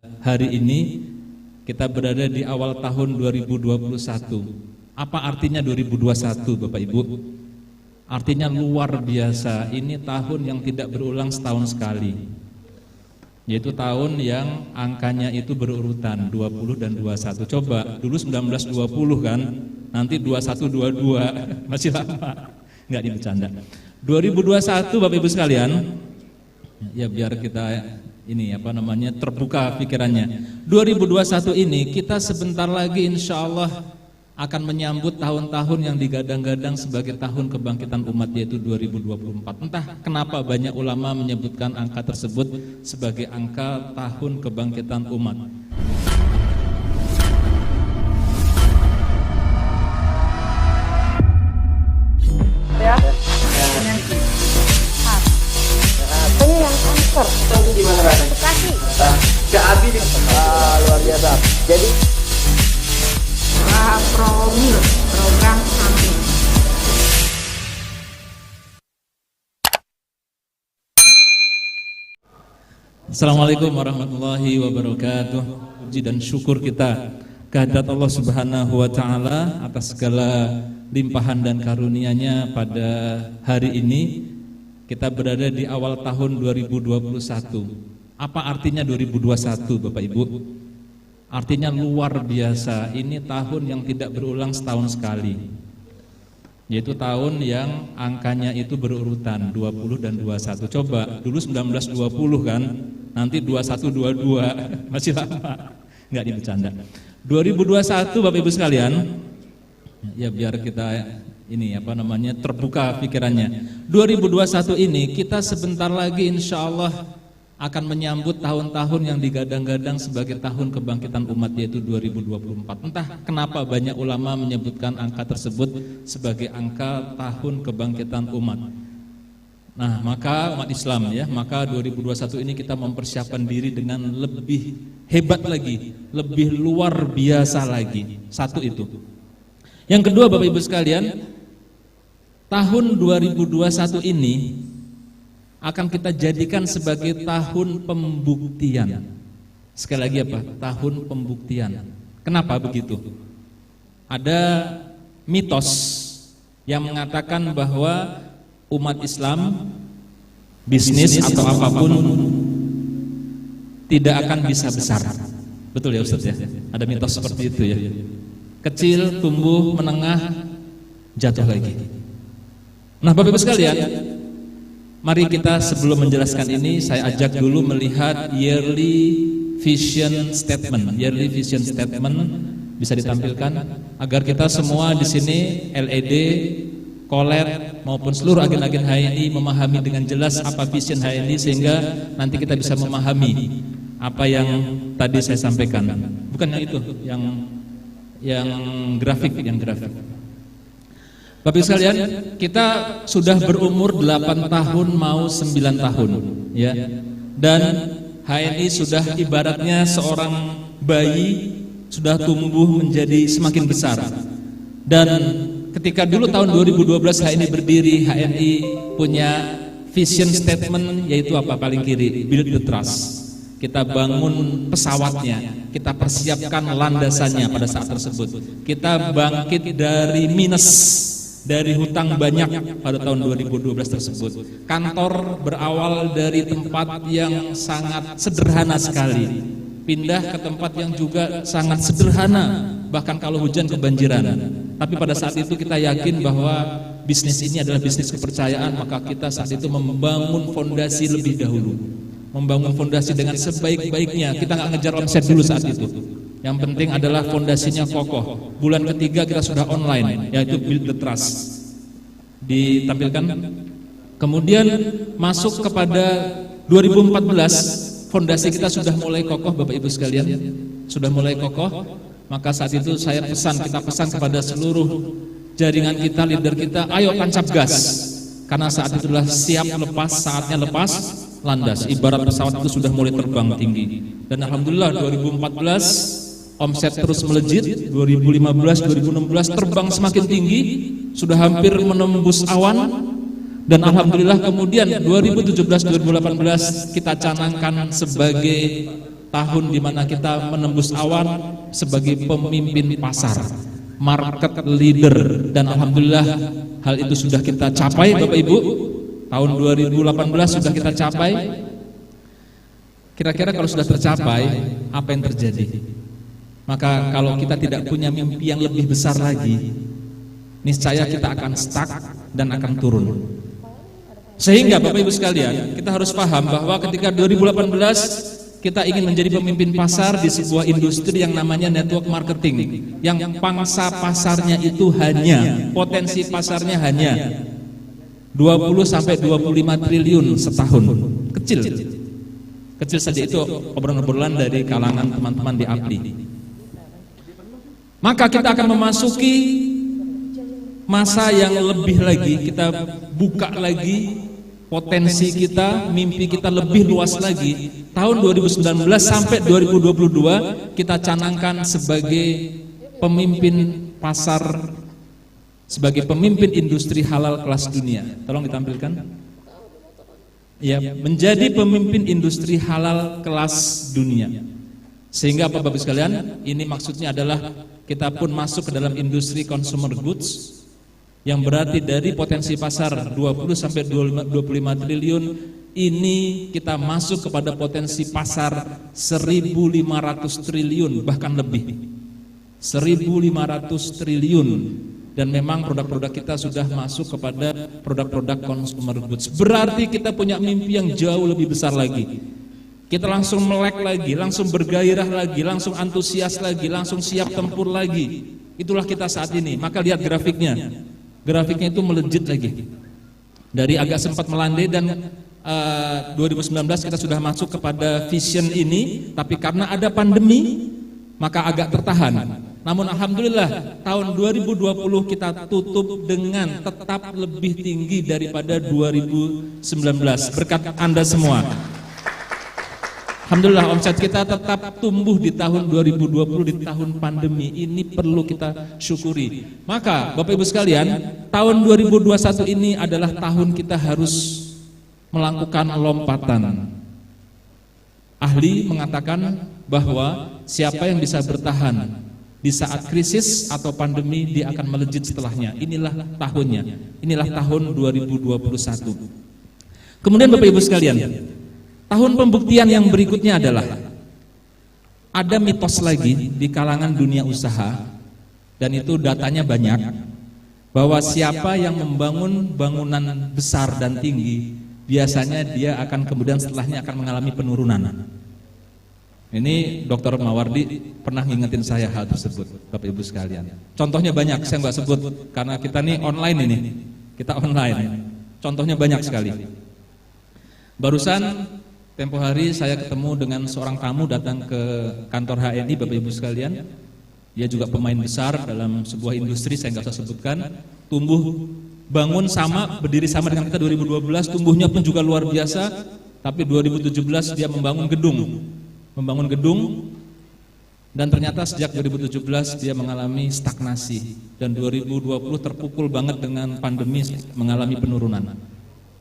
hari ini kita berada di awal tahun 2021. Apa artinya 2021 Bapak Ibu? Artinya luar biasa, ini tahun yang tidak berulang setahun sekali, yaitu tahun yang angkanya itu berurutan 20 dan 21. Coba dulu 1920 kan, nanti 2122 masih lama, nggak dibicanda. 2021 Bapak Ibu sekalian, ya biar kita ini terbuka pikirannya. 2021 ini kita sebentar lagi insya Allah akan menyambut tahun-tahun yang digadang-gadang sebagai tahun kebangkitan umat, yaitu 2024. Entah kenapa banyak ulama menyebutkan angka tersebut sebagai angka tahun kebangkitan umat. Ya. Ini yang kanker. Itu gimana rasanya? Bekasi. Kak Abi di luar biasa. Jadi Promil program kami. Assalamualaikum warahmatullahi wabarakatuh. Puji dan syukur kita kehadirat Allah Subhanahu wa taala atas segala limpahan dan karunia-Nya pada hari ini. Kita berada di awal tahun 2021. Apa artinya 2021 Bapak Ibu? Artinya luar biasa, ini tahun yang tidak berulang setahun sekali, yaitu tahun yang angkanya itu berurutan 20 dan 21. Coba dulu 1920 kan, nanti 2122 masih lama, nggak dibicanda. 2021 Bapak Ibu sekalian, ya biar kita ini terbuka pikirannya. 2021 ini kita sebentar lagi insya Allah akan menyambut tahun-tahun yang digadang-gadang sebagai tahun kebangkitan umat, yaitu 2024. Entah kenapa banyak ulama menyebutkan angka tersebut sebagai angka tahun kebangkitan umat. Nah, maka umat Islam maka 2021 ini kita mempersiapkan diri dengan lebih hebat lagi, lebih luar biasa lagi. Satu itu. Yang kedua Bapak Ibu sekalian, tahun 2021 ini akan kita jadikan sebagai tahun pembuktian. Sekali lagi tahun pembuktian. Kenapa begitu? Ada mitos yang mengatakan bahwa umat Islam, bisnis atau apapun tidak akan bisa besar. Betul ya Ustaz ya? Ada mitos seperti itu ya. Kecil, tumbuh, menengah, jatuh lagi. Nah Bapak Ibu sekalian, mari kita sebelum menjelaskan ini, saya ajak dulu melihat yearly vision statement. Yearly vision statement bisa ditampilkan agar kita semua di sini LED, Kolet maupun seluruh agen-agen HNI memahami dengan jelas apa vision HNI, sehingga nanti kita bisa memahami apa yang tadi saya sampaikan. Bukan yang itu, yang grafik, Bapak Ibu sekalian, kita sudah berumur 8 tahun mau 9 tahun ya. Dan HNI sudah ibaratnya seorang bayi sudah tumbuh menjadi semakin besar. Dan ketika dulu tahun 2012 HNI berdiri, HNI punya vision statement, yaitu apa? Paling kiri, build the trust. Kita bangun pesawatnya, kita persiapkan landasannya pada saat tersebut. Kita bangkit dari minus, dari hutang banyak pada tahun 2012 tersebut. Kantor berawal dari tempat yang sangat sederhana sekali, pindah ke tempat yang juga sangat sederhana, bahkan kalau hujan kebanjiran. Tapi pada saat itu kita yakin bahwa bisnis ini adalah bisnis kepercayaan, maka kita saat itu membangun fondasi lebih dahulu, membangun fondasi dengan sebaik-baiknya. Kita nggak ngejar omset dulu saat itu. Yang penting adalah fondasinya kokoh. Bulan ketiga kita sudah online, yaitu build the trust. Ditampilkan. Kemudian masuk kepada 2014, fondasi kita sudah mulai kokoh Bapak Ibu sekalian. Sudah mulai kokoh. Maka saat itu kita pesan kepada seluruh jaringan kita, leader kita, ayo tancap gas. Karena saat itu sudah siap lepas, saatnya lepas landas. Ibarat pesawat itu sudah mulai terbang tinggi. Dan alhamdulillah 2014 omset terus melejit, 2015, 2016 terbang semakin tinggi, sudah hampir menembus awan. Dan alhamdulillah kemudian 2017, 2018 kita canangkan sebagai tahun di mana kita menembus awan sebagai pemimpin pasar, market leader, dan alhamdulillah hal itu sudah kita capai Bapak Ibu. Tahun 2018 sudah kita capai. Kira-kira kalau sudah tercapai, apa yang terjadi? Maka kalau kita tidak punya mimpi yang lebih besar lagi, niscaya kita akan stuck dan akan turun. Sehingga Bapak Ibu sekalian, kita harus paham bahwa ketika 2018 kita ingin menjadi pemimpin pasar di sebuah industri yang namanya network marketing, yang pangsa pasarnya itu hanya, potensi pasarnya hanya 20 sampai 25 triliun setahun. Kecil saja, itu obrolan-obrolan dari kalangan teman-teman di APLI. Maka kita akan memasuki masa yang lebih lagi, kita buka lagi potensi kita, mimpi kita lebih luas lagi. Tahun 2019 sampai 2022 kita canangkan sebagai pemimpin pasar, sebagai pemimpin industri halal kelas dunia. Tolong ditampilkan. Ya, menjadi pemimpin industri halal kelas dunia. Sehingga apa Bapak sekalian, ini maksudnya adalah kita pun masuk ke dalam industri consumer goods, yang berarti dari potensi pasar 20 sampai 25 triliun, ini kita masuk kepada potensi pasar 1.500 triliun, bahkan lebih 1.500 triliun. Dan memang produk-produk kita sudah masuk kepada produk-produk consumer goods. Berarti kita punya mimpi yang jauh lebih besar lagi. Kita langsung melek lagi, langsung bergairah lagi, langsung antusias lagi, langsung siap tempur lagi. Itulah kita saat ini. Maka lihat grafiknya. Grafiknya itu melejit lagi. Dari agak sempat melandai dan 2019 kita sudah masuk kepada vision ini, tapi karena ada pandemi maka agak tertahan. Namun alhamdulillah tahun 2020 kita tutup dengan tetap lebih tinggi daripada 2019 berkat Anda semua. Alhamdulillah omset kita tetap tumbuh di tahun 2020, di tahun pandemi. Ini perlu kita syukuri. Maka Bapak Ibu sekalian, tahun 2021 ini adalah tahun kita harus melakukan lompatan. Ahli mengatakan bahwa siapa yang bisa bertahan di saat krisis atau pandemi, dia akan melejit setelahnya. Inilah tahunnya. Inilah tahun 2021. Kemudian Bapak Ibu sekalian, tahun pembuktian yang berikutnya adalah ada mitos lagi di kalangan dunia usaha, dan itu datanya banyak, bahwa siapa yang membangun bangunan besar dan tinggi, biasanya dia akan kemudian setelahnya akan mengalami penurunan. Ini Dr. Mawardi pernah ngingetin saya hal tersebut, Bapak Ibu sekalian. Contohnya banyak, saya nggak sebut karena kita nih online ini, kita online. Contohnya banyak sekali. Barusan tempo hari saya ketemu dengan seorang tamu datang ke kantor HNI, Bapak Ibu sekalian. Dia juga pemain besar dalam sebuah industri, saya nggak usah sebutkan. Tumbuh, bangun sama, berdiri sama dengan kita 2012, tumbuhnya pun juga luar biasa. Tapi 2017 dia membangun gedung, dan ternyata sejak 2017 dia mengalami stagnasi, dan 2020 terpukul banget dengan pandemi, mengalami penurunan.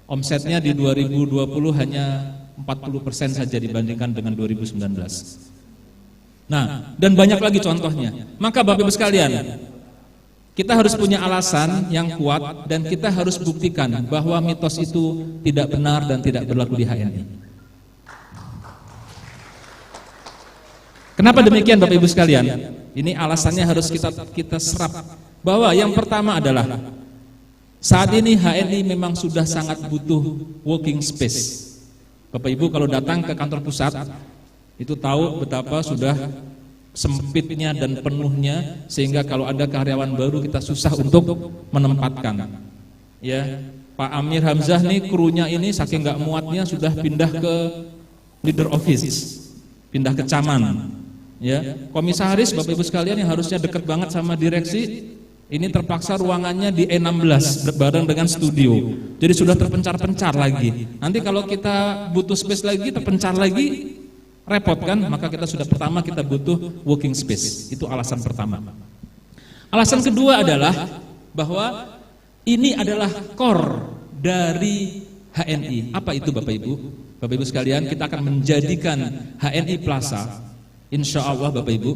Omsetnya di 2020 hanya 40% saja dibandingkan dengan 2019. Nah, dan banyak lagi contohnya. Maka Bapak Ibu sekalian, kita harus punya alasan yang kuat, dan kita harus buktikan bahwa mitos itu tidak benar dan tidak berlaku di HNI. Kenapa demikian Bapak Ibu sekalian? Ini alasannya harus kita serap. Bahwa yang pertama adalah saat ini HNI memang sudah sangat butuh working space. Bapak Ibu kalau datang ke kantor pusat itu tahu betapa sudah sempitnya dan penuhnya, sehingga kalau ada karyawan baru kita susah untuk menempatkan. Ya, Pak Amir Hamzah nih krunya ini saking nggak muatnya sudah pindah ke leader office, pindah ke caman. Ya, komisaris Bapak Ibu sekalian yang harusnya dekat banget sama direksi, ini terpaksa ruangannya di E16 bareng dengan studio. Jadi sudah terpencar-pencar lagi. Nanti kalau kita butuh space lagi, terpencar lagi, repot kan? Maka kita sudah pertama kita butuh working space. Itu alasan pertama. Alasan kedua adalah bahwa ini adalah core dari HNI. Apa itu Bapak Ibu? Bapak Ibu sekalian, kita akan menjadikan HNI Plaza, insya Allah Bapak Ibu,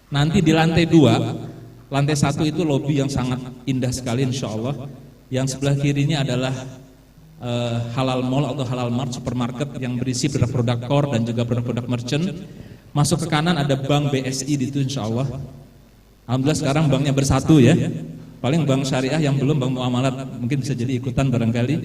nanti di lantai 2, lantai 1 itu lobi yang sangat indah sekali insya Allah. Yang sebelah kirinya adalah halal mall atau halal mart, supermarket yang berisi produk-produk core dan juga produk-produk merchant. Masuk ke kanan ada bank BSI di itu insya Allah. Alhamdulillah sekarang banknya bersatu ya. Paling bank syariah yang belum, bank muamalat mungkin bisa jadi ikutan barangkali.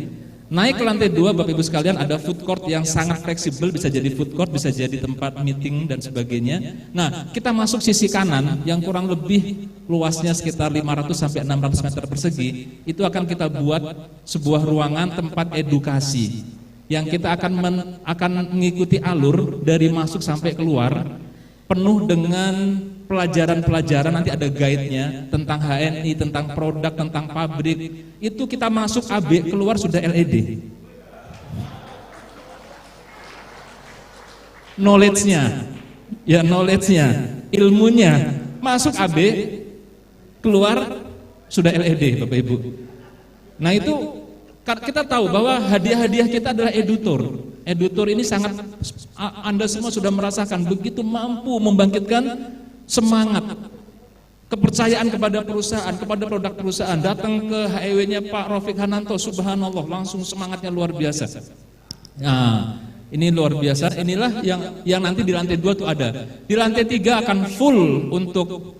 Naik ke lantai 2 Bapak Ibu sekalian ada food court yang sangat fleksibel, bisa jadi food court, bisa jadi tempat meeting dan sebagainya. Nah, kita masuk sisi kanan yang kurang lebih luasnya sekitar 500 sampai 600 meter persegi, itu akan kita buat sebuah ruangan tempat edukasi yang kita akan mengikuti alur dari masuk sampai keluar, penuh dengan pelajaran-pelajaran, nanti ada guide-nya tentang HNI, tentang produk, tentang pabrik. Itu kita masuk AB, keluar sudah LED. Knowledge-nya, ya knowledge-nya, ilmunya, masuk AB, keluar sudah LED, Bapak Ibu. Nah itu kita tahu bahwa hadiah-hadiah kita adalah editor. Editor ini sangat, Anda semua sudah merasakan begitu mampu membangkitkan semangat, kepercayaan kepada perusahaan, kepada produk perusahaan. Datang ke HEW-nya Pak Rafiq Hananto, subhanallah, langsung semangatnya luar biasa. Nah, ini luar biasa. Inilah yang nanti di lantai 2 tuh ada. Di lantai 3 akan full untuk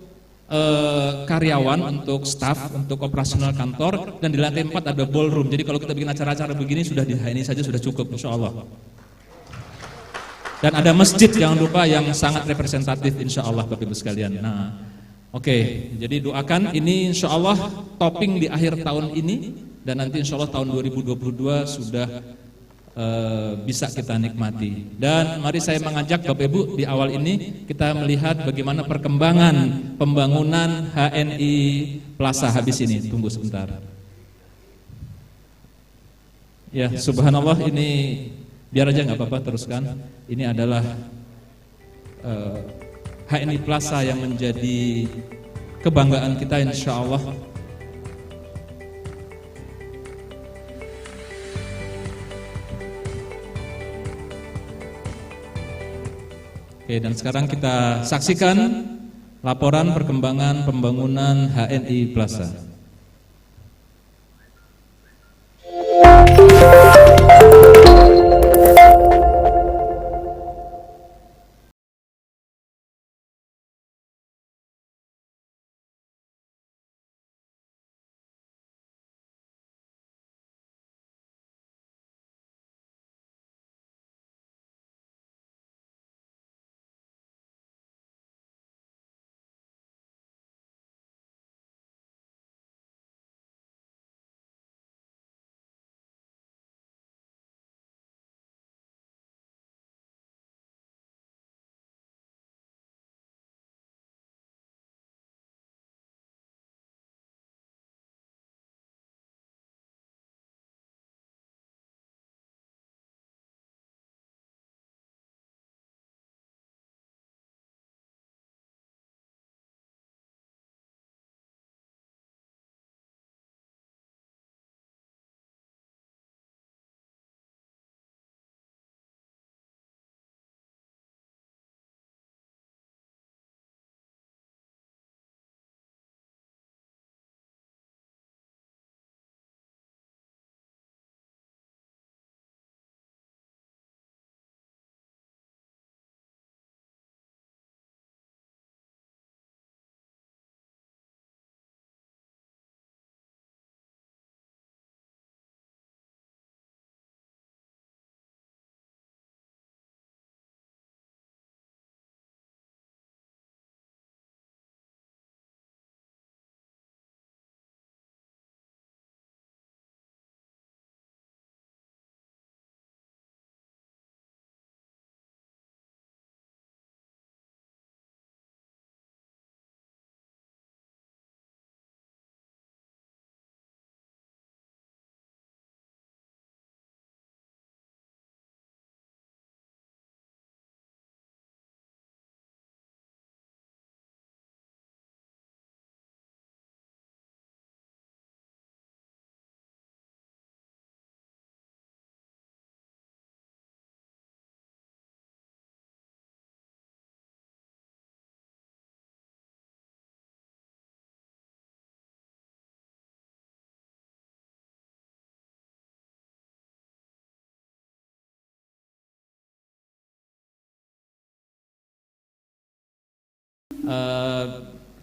karyawan, untuk staff, untuk operasional kantor, dan di lantai 4 ada ballroom. Jadi kalau kita bikin acara-acara begini sudah di ini saja sudah cukup insya Allah. Dan ada masjid jangan lupa yang sangat representatif insya Allah Bapak Ibu sekalian. Nah, oke, jadi doakan ini insya Allah topping di akhir tahun ini, dan nanti insya Allah tahun 2022 sudah bisa kita nikmati. Dan mari saya mengajak Bapak Ibu di awal ini kita melihat bagaimana perkembangan pembangunan HNI Plaza habis ini. Tunggu sebentar. Ya, subhanallah, ini biar aja nggak apa-apa, teruskan. Ini adalah HNI Plaza yang menjadi kebanggaan kita insya Allah. Oke, dan sekarang kita saksikan laporan perkembangan pembangunan HNI Plaza.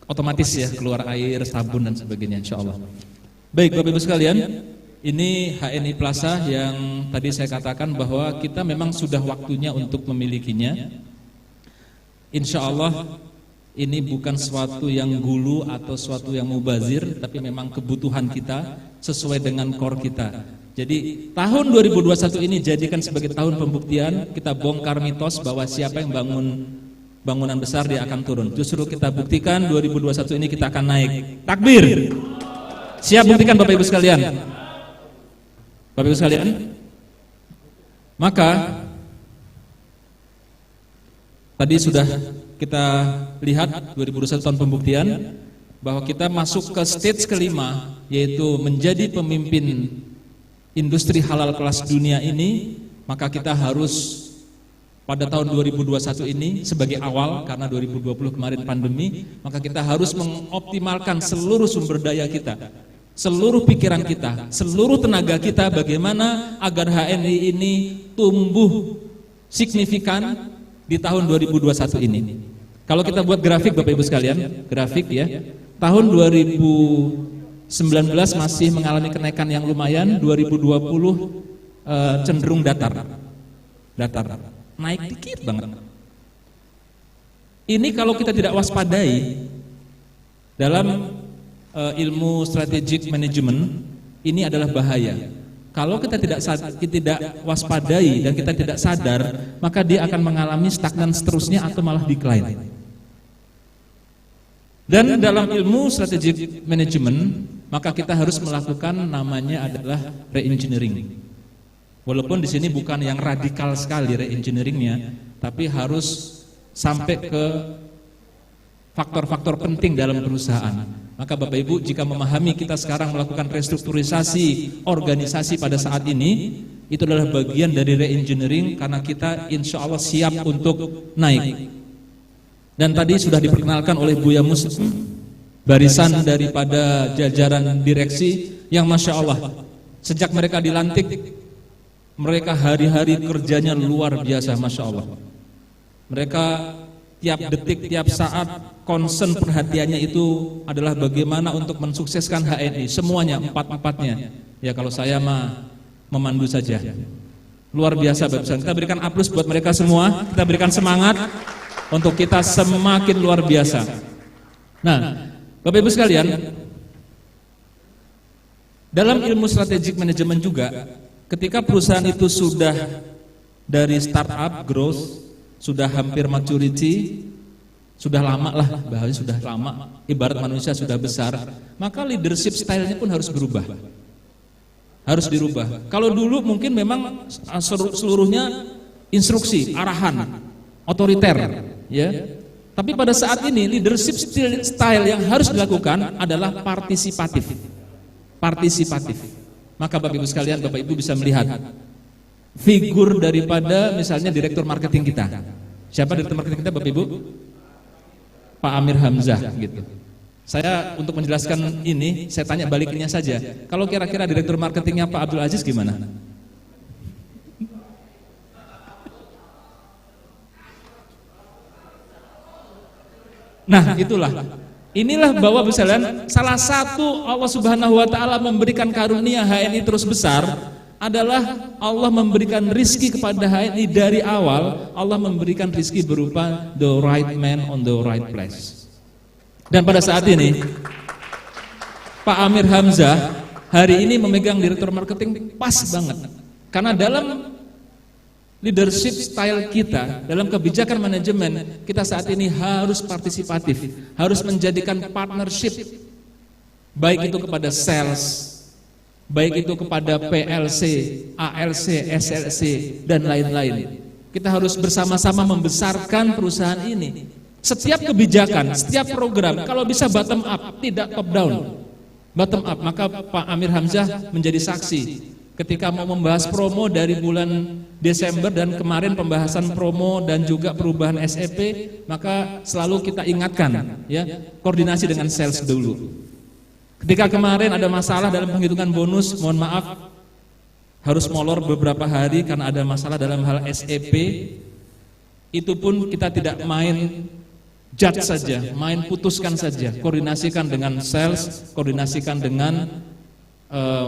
otomatis ya keluar air, sabun dan sebagainya insyaallah. Baik Bapak Ibu sekalian, ini HNI Plaza yang tadi saya katakan bahwa kita memang sudah waktunya untuk memilikinya. Insyaallah ini bukan suatu yang gulu atau suatu yang mubazir, tapi memang kebutuhan kita sesuai dengan core kita. Jadi tahun 2021 ini jadikan sebagai tahun pembuktian. Kita bongkar mitos bahwa siapa yang bangun bangunan besar dia akan turun. Justru kita buktikan 2021 ini kita akan naik. Takbir. Siap buktikan Bapak Ibu sekalian. Bapak Ibu sekalian. Maka tadi sudah kita lihat 2021 tahun pembuktian bahwa kita masuk ke stage kelima, yaitu menjadi pemimpin industri halal kelas dunia ini. Maka kita harus pada tahun 2021 ini sebagai awal, karena 2020 kemarin pandemi, maka kita harus mengoptimalkan seluruh sumber daya kita, seluruh pikiran kita, seluruh tenaga kita, bagaimana agar HNI ini tumbuh signifikan di tahun 2021 ini. Kalau kita buat grafik Bapak Ibu sekalian, grafik ya, tahun 2019 masih mengalami kenaikan yang lumayan, 2020 cenderung datar, naik dikit banget. Ini kalau kita tidak waspadai dalam ilmu strategic management, ini adalah bahaya. Kalau kita tidak waspadai dan kita tidak sadar, maka dia akan mengalami stagnan seterusnya atau malah decline. Dan dalam ilmu strategic management, maka kita harus melakukan namanya adalah re-engineering. Walaupun di sini bukan yang radikal sekali re-engineeringnya, tapi harus sampai ke faktor-faktor penting dalam perusahaan. Maka Bapak Ibu, jika memahami kita sekarang melakukan restrukturisasi organisasi pada saat ini, itu adalah bagian dari re-engineering, karena kita insya Allah siap untuk naik. Dan tadi sudah diperkenalkan oleh Buya Muslim, barisan daripada jajaran direksi yang Masya Allah, sejak mereka dilantik, mereka hari-hari kerjanya luar biasa, Masya Allah. Mereka tiap detik, tiap saat concern perhatiannya itu adalah bagaimana untuk mensukseskan HNI, semuanya, empat-empatnya. Ya kalau saya mah memandu saja. Luar biasa Bapak Ibu. Kita berikan aplaus buat mereka semua, kita berikan semangat untuk kita semakin luar biasa. Nah, Bapak Ibu sekalian, dalam ilmu strategic management juga, ketika perusahaan itu sudah dari startup growth, sudah hampir maturity, sudah lama lah, bahasanya sudah lama, ibarat manusia sudah besar, maka leadership style-nya pun harus berubah. Harus dirubah. Kalau dulu mungkin memang seluruhnya instruksi, arahan, otoriter, ya. Tapi pada saat ini leadership style yang harus dilakukan adalah partisipatif. Partisipatif. Maka Bapak Ibu sekalian, Bapak Ibu bisa melihat figur daripada misalnya direktur marketing kita. Siapa direktur marketing kita Bapak Ibu? Pak Amir Hamzah gitu. Saya untuk menjelaskan ini, saya tanya baliknya saja. Kalau kira-kira direktur marketingnya Pak Abdul Aziz gimana? Nah, itulah. Inilah bahwa misalnya salah satu Allah Subhanahu wa taala memberikan karunia HNI terus besar adalah Allah memberikan rizki kepada HNI dari awal. Allah memberikan rizki berupa the right man on the right place. Dan pada saat ini Pak Amir Hamzah hari ini memegang direktur marketing pas banget. Karena dalam leadership style kita, dalam kebijakan manajemen, kita saat ini harus partisipatif, harus menjadikan partnership, baik itu kepada sales, baik itu kepada PLC, ALC, SLC, dan lain-lain. Kita harus bersama-sama membesarkan perusahaan ini. Setiap kebijakan, setiap program, kalau bisa bottom up, tidak top down. Bottom up, maka Pak Amir Hamzah menjadi saksi. Ketika mau membahas promo dari bulan Desember dan kemarin pembahasan promo dan juga perubahan SEP, maka selalu kita ingatkan, ya, koordinasi dengan sales dulu. Ketika kemarin ada masalah dalam penghitungan bonus, mohon maaf, harus molor beberapa hari karena ada masalah dalam hal SEP. Itu pun kita tidak main judge saja, main putuskan saja, koordinasikan dengan sales, koordinasikan dengan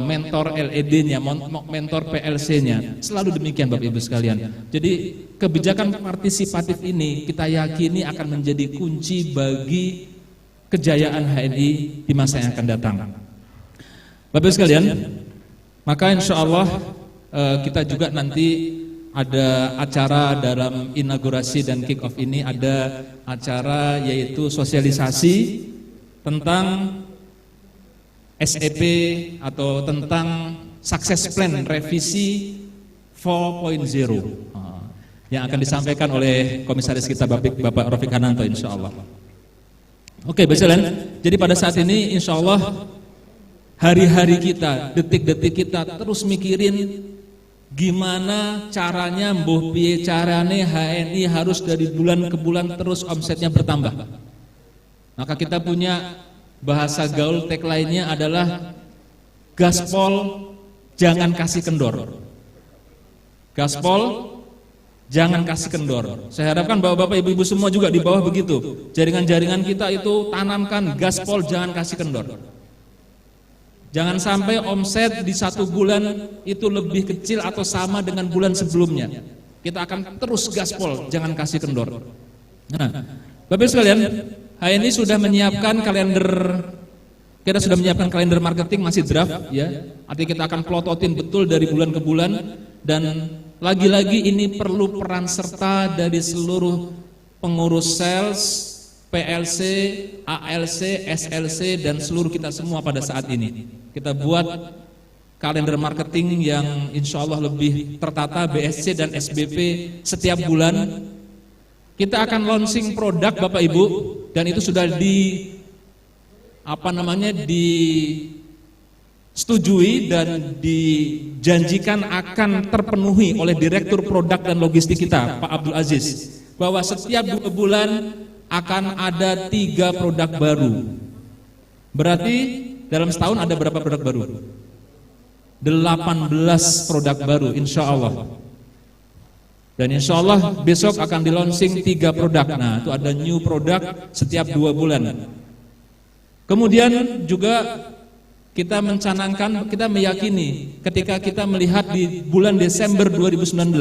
mentor LED-nya, mentor PLC-nya. Selalu demikian Bapak Ibu sekalian. Jadi kebijakan partisipatif ini kita yakini akan menjadi kunci bagi kejayaan HNI di masa yang akan datang. Bapak Ibu sekalian, maka insya Allah kita juga nanti ada acara dalam inaugurasi dan kick off ini, ada acara yaitu sosialisasi tentang SEP atau tentang success plan revisi 4.0 yang akan disampaikan oleh komisaris kita Bapak Rafiq Hananto insya Allah. Oke, Bapak, jadi pada saat ini insya Allah hari-hari kita, detik-detik kita terus mikirin gimana caranya mbuh piye carane HNI harus dari bulan ke bulan terus omsetnya bertambah. Maka kita punya bahasa gaul tagline-nya adalah gaspol jangan kasih kendor. Gaspol jangan kasih kendor. Saya harapkan bahwa Bapak Ibu semua juga di bawah begitu. Jaringan-jaringan kita itu tanamkan gaspol jangan kasih kendor. Jangan sampai omset di satu bulan itu lebih kecil atau sama dengan bulan sebelumnya. Kita akan terus gaspol jangan kasih kendor. Nah, Bapak Ibu sekalian, HNI sudah menyiapkan kalender, kita sudah menyiapkan kalender marketing masih draft ya. Artinya kita akan plototin betul dari bulan ke bulan, dan lagi-lagi ini perlu peran serta dari seluruh pengurus sales, PLC, ALC, SLC dan seluruh kita semua pada saat ini. Kita buat kalender marketing yang insya Allah lebih tertata, BSC dan SBP setiap bulan. Kita akan launching produk Bapak Ibu, dan itu sudah disetujui dan dijanjikan akan terpenuhi oleh Direktur Produk dan Logistik kita Pak Abdul Aziz, bahwa setiap 2 bulan akan ada 3 produk baru. Berarti dalam setahun ada berapa produk baru? 18 produk baru insya Allah. Dan insya Allah besok akan di launching 3 produk. Nah, itu ada new produk setiap 2 bulan. Kemudian juga kita mencanangkan, kita meyakini ketika kita melihat di bulan Desember 2019,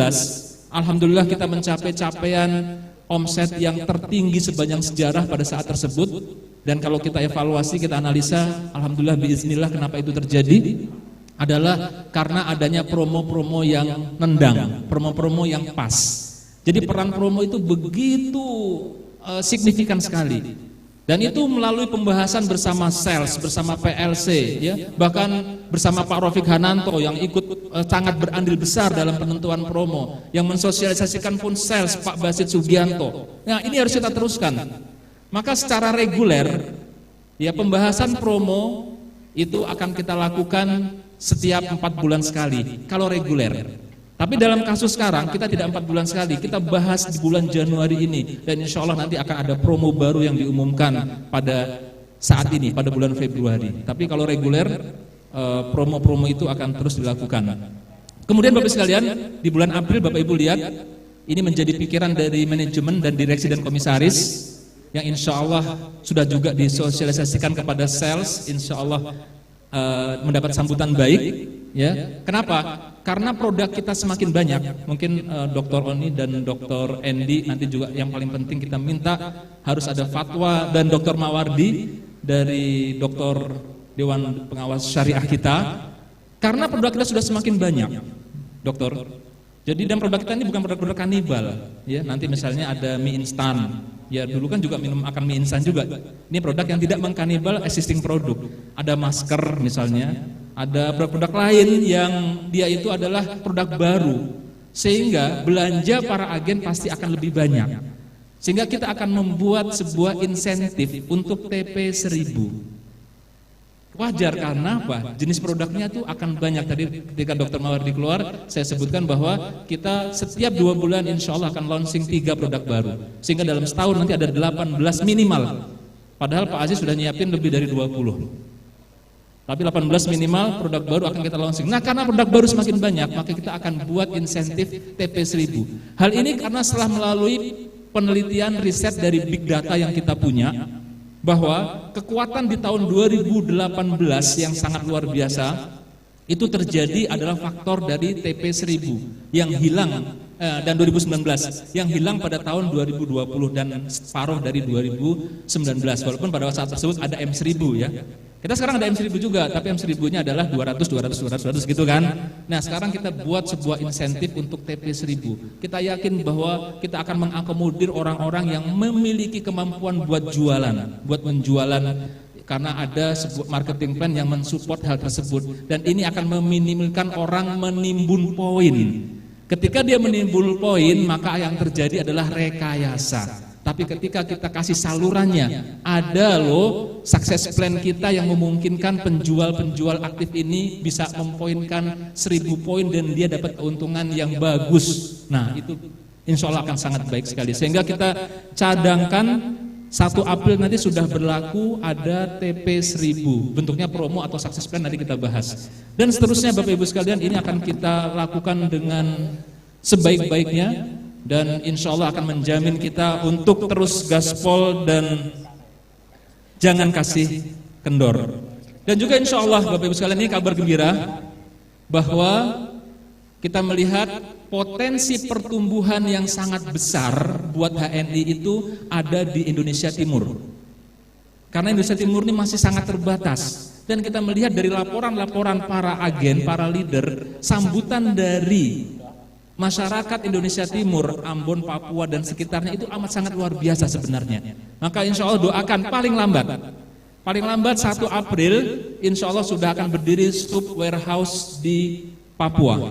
alhamdulillah kita mencapai capaian omset yang tertinggi sepanjang sejarah pada saat tersebut. Dan kalau kita evaluasi, kita analisa, alhamdulillah biiznillah kenapa itu terjadi adalah karena adanya promo-promo yang nendang, promo-promo yang pas. Jadi peran promo itu begitu signifikan sekali. Dan itu melalui pembahasan bersama sales, bersama PLC, ya, bahkan bersama Pak Rafiq Hananto yang ikut sangat berandil besar dalam penentuan promo, yang mensosialisasikan pun sales Pak Basit Sugianto. Nah, ini harus kita teruskan. Maka secara reguler, ya, pembahasan promo itu akan kita lakukan setiap 4 bulan sekali kalau reguler. Tapi dalam kasus sekarang kita tidak 4 bulan sekali, kita bahas di bulan Januari ini, dan insya Allah nanti akan ada promo baru yang diumumkan pada saat ini, pada bulan Februari. Tapi kalau reguler, promo-promo itu akan terus dilakukan. Kemudian Bapak sekalian, di bulan April Bapak Ibu lihat, ini menjadi pikiran dari manajemen dan direksi dan komisaris, yang insya Allah sudah juga disosialisasikan kepada sales, insya Allah mendapat sambutan baik, ya. Kenapa? Karena produk kita semakin banyak. Mungkin Dr. Oni dan Dr. Endi nanti juga yang paling penting kita minta harus ada fatwa, dan Dr. Mawardi dari Dr. Dewan Pengawas Syariah kita, karena produk kita sudah semakin banyak, Dokter. Jadi dan produk kita ini bukan produk-produk kanibal, ya. Nanti misalnya ada mie instan. Ya dulu kan juga makan mie instan juga. Ini produk yang tidak mengkanibal existing produk. Ada masker misalnya, ada produk-produk lain yang dia itu adalah produk baru. Sehingga belanja para agen pasti akan lebih banyak. Sehingga kita akan membuat sebuah insentif untuk TP 1000. Wajar karena apa? Jenis produknya itu akan banyak. Tadi ketika Dr. Mawardi keluar, saya sebutkan bahwa kita setiap 2 bulan insya Allah akan launching 3 produk baru. Sehingga dalam setahun nanti ada 18 minimal. Padahal Pak Aziz sudah nyiapin lebih dari 20. Tapi 18 minimal produk baru akan kita launching. Nah, karena produk baru semakin banyak, maka kita akan buat insentif TP 1000. Hal ini karena setelah melalui penelitian riset dari big data yang kita punya, bahwa kekuatan di tahun 2018 yang sangat luar biasa itu terjadi adalah faktor dari TP1000 yang hilang dan 2019 yang hilang pada tahun 2020 dan separuh dari 2019, walaupun pada saat tersebut ada M1000 ya. Kita sekarang ada M1000 juga, tapi M1000-nya adalah 200 gitu kan. Nah, sekarang kita buat sebuah insentif untuk TP1000. Kita yakin bahwa kita akan mengakomodir orang-orang yang memiliki kemampuan buat jualan, buat menjualan, karena ada sebuah marketing plan yang mensupport hal tersebut, dan ini akan meminimalkan orang menimbun poin. Ketika dia menimbun poin, maka yang terjadi adalah rekayasa. Tapi ketika kita kasih salurannya, ada loh sukses plan kita yang memungkinkan penjual-penjual aktif ini bisa mempoinkan 1000 poin dan dia dapat keuntungan yang bagus. Nah, itu insya Allah akan sangat baik sekali. Sehingga kita cadangkan 1 April nanti sudah berlaku ada TP1000, bentuknya promo atau sukses plan, nanti kita bahas. Dan seterusnya Bapak Ibu sekalian, ini akan kita lakukan dengan sebaik-baiknya, dan insya Allah akan menjamin kita untuk terus gaspol dan jangan kasih kendor. Dan juga insya Allah Bapak Ibu sekalian, ini kabar gembira bahwa kita melihat potensi pertumbuhan yang sangat besar buat HNI itu ada di Indonesia Timur. Karena Indonesia Timur ini masih sangat terbatas. Dan kita melihat dari laporan-laporan para agen, para leader, sambutan dari masyarakat Indonesia Timur, Ambon, Papua dan sekitarnya itu amat sangat luar biasa sebenarnya. Maka insya Allah doakan paling lambat 1 April insya Allah sudah akan berdiri sub warehouse di Papua.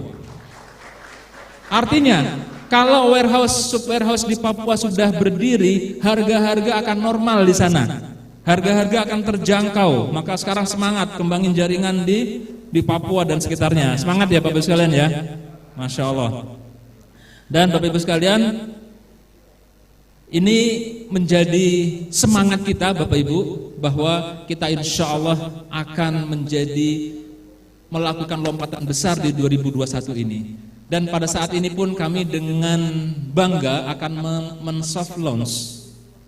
Artinya kalau sub warehouse di Papua sudah berdiri, harga-harga akan normal di sana. Harga-harga akan terjangkau. Maka sekarang semangat kembangin jaringan di Papua dan sekitarnya. Semangat ya Bapak Ibu sekalian ya. Masya Allah. Dan Bapak Ibu sekalian, ini menjadi semangat kita Bapak Ibu, bahwa kita insya Allah akan melakukan lompatan besar di 2021 ini. Dan pada saat ini pun kami dengan bangga akan men-soft launch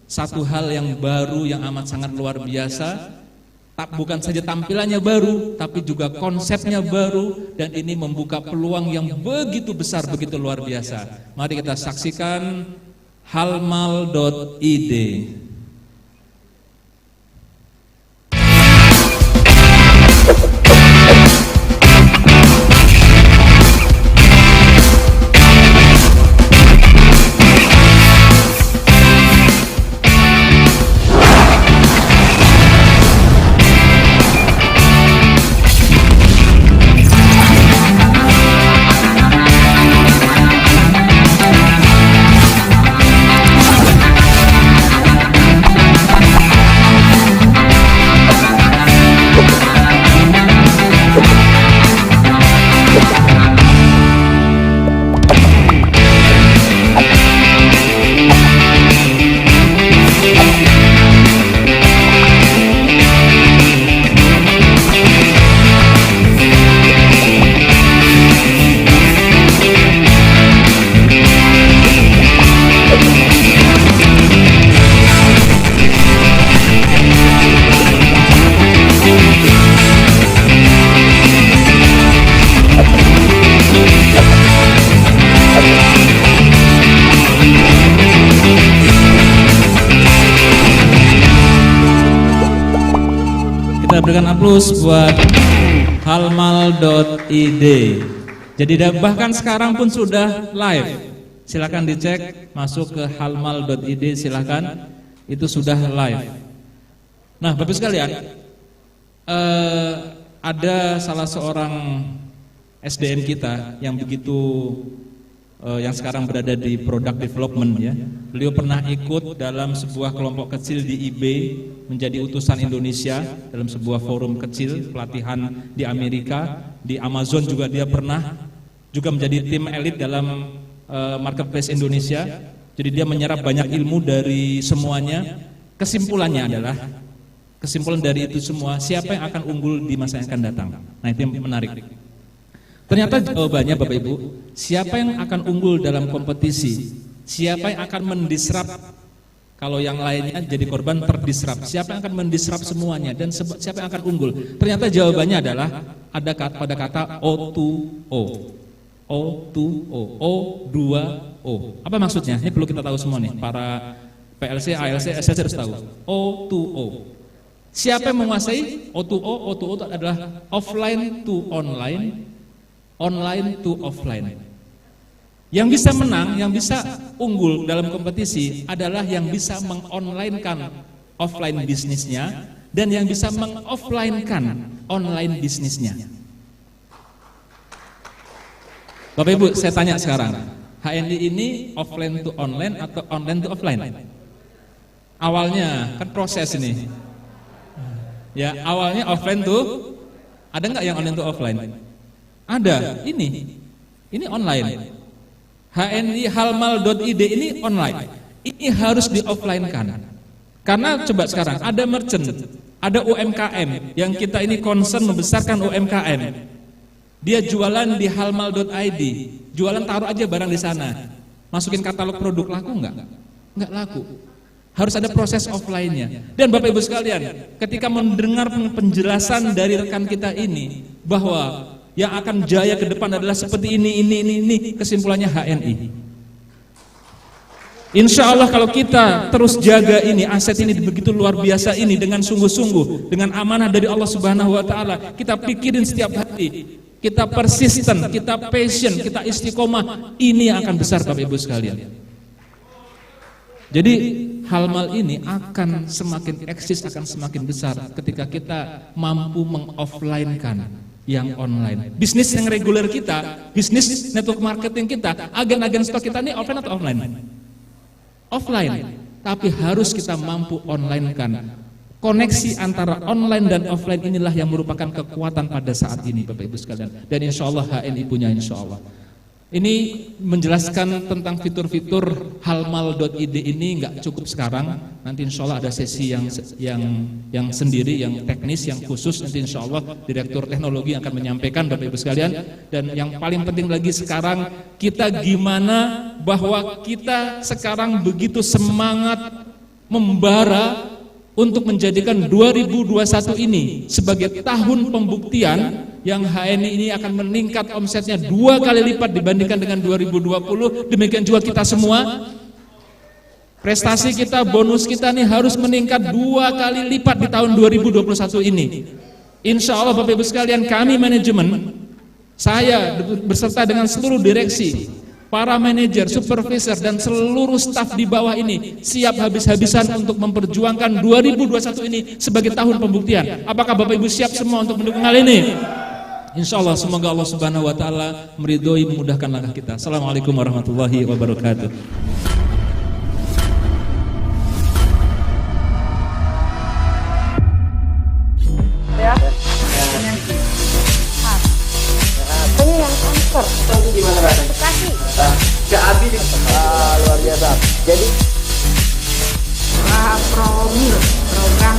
satu hal yang baru yang amat sangat luar biasa. Bukan saja tampilannya baru, tapi juga konsepnya baru, dan ini membuka peluang yang begitu besar, begitu luar biasa. Mari kita saksikan halmal.id. Berikan aplaus buat halmal.id. Jadi bahkan sekarang pun sudah live. Silakan dicek, masuk ke halmal.id, silakan. Itu sudah live. Nah, Bapak sekalian, ada salah seorang SDM kita yang yang sekarang berada di product development ya. Beliau pernah ikut dalam sebuah kelompok kecil di eBay, menjadi utusan Indonesia dalam sebuah forum kecil pelatihan di Amerika, di Amazon juga dia pernah juga menjadi tim elit dalam marketplace Indonesia. Jadi dia menyerap banyak ilmu dari semuanya. Kesimpulan dari itu semua, siapa yang akan unggul di masa yang akan datang? Nah, itu yang menarik. Ternyata jawabannya Bapak Ibu, siapa yang akan unggul dalam kompetisi? Siapa yang akan mendisrup? Kalau yang lainnya jadi korban terdisrup, siapa yang akan mendisrup semuanya dan siapa yang akan unggul? Ternyata jawabannya adalah ada pada kata O2O. O2O, O2O. Apa maksudnya? Ini perlu kita tahu semua nih, para PLC, ALC, SLC harus tahu. O2O. Siapa yang menguasai O2O? O2O itu adalah offline to online, online to offline. Yang bisa menang, yang bisa unggul dalam kompetisi adalah yang bisa mengonlinekan offline bisnisnya dan yang bisa mengofflinekan online bisnisnya. Bapak Ibu, saya tanya sekarang, HNI ini offline to online atau online to offline? Awalnya kan proses ini. Ya, awalnya offline to, ada nggak yang online to offline? Ada, ini online. HNI halmal.id ini online. Ini harus di offline kan. Karena coba sekarang ada merchant, ada UMKM yang kita ini concern membesarkan UMKM. Dia jualan di halmal.id, jualan taruh aja barang di sana. Masukin katalog produk, laku enggak? Enggak laku. Harus ada proses offline-nya. Dan Bapak Ibu sekalian, ketika mendengar penjelasan dari rekan kita ini bahwa yang akan jaya ke depan adalah seperti ini, kesimpulannya HNI. Insya Allah kalau kita terus jaga ini, aset ini begitu luar biasa ini dengan sungguh-sungguh, dengan amanah dari Allah Subhanahu Wa Taala, kita pikirin setiap hari, kita persisten, kita passion, kita istiqomah, ini akan besar Bapak Ibu sekalian. Jadi hal-hal ini akan semakin eksis, akan semakin besar ketika kita mampu mengoffline-kan yang online. Bisnis yang reguler kita, bisnis network marketing kita, agen-agen stok kita ini offline atau online? Offline. Tapi harus kita mampu online-kan. Koneksi antara online dan offline inilah yang merupakan kekuatan pada saat ini Bapak Ibu sekalian. Dan insya Allah HNI punya insya Allah. Ini menjelaskan tentang fitur-fitur halmal.id ini nggak cukup sekarang. Nanti insya Allah ada sesi yang sendiri, yang teknis, yang khusus. Nanti insya Allah Direktur Teknologi akan menyampaikan Bapak Ibu sekalian. Dan yang paling penting lagi sekarang, kita gimana bahwa kita sekarang begitu semangat membara untuk menjadikan 2021 ini sebagai tahun pembuktian yang HNI ini akan meningkat omsetnya 2 kali lipat dibandingkan dengan 2020. Demikian juga kita semua, prestasi kita, bonus kita nih harus meningkat 2 kali lipat di tahun 2021 ini. Insya Allah Bapak Ibu sekalian, kami manajemen, saya beserta dengan seluruh direksi, para manajer, supervisor dan seluruh staf di bawah ini siap habis-habisan untuk memperjuangkan 2021 ini sebagai tahun pembuktian. Apakah Bapak Ibu siap semua untuk mendukung hal ini? Insya Allah semoga Allah Subhanahu Wa Taala meridhoi, memudahkan langkah kita. Assalamualaikum warahmatullahi wabarakatuh. Ya. Ini yang kanker. Itu gimana rasanya? Bekasi. Gak habis. Luar biasa. Jadi Promil program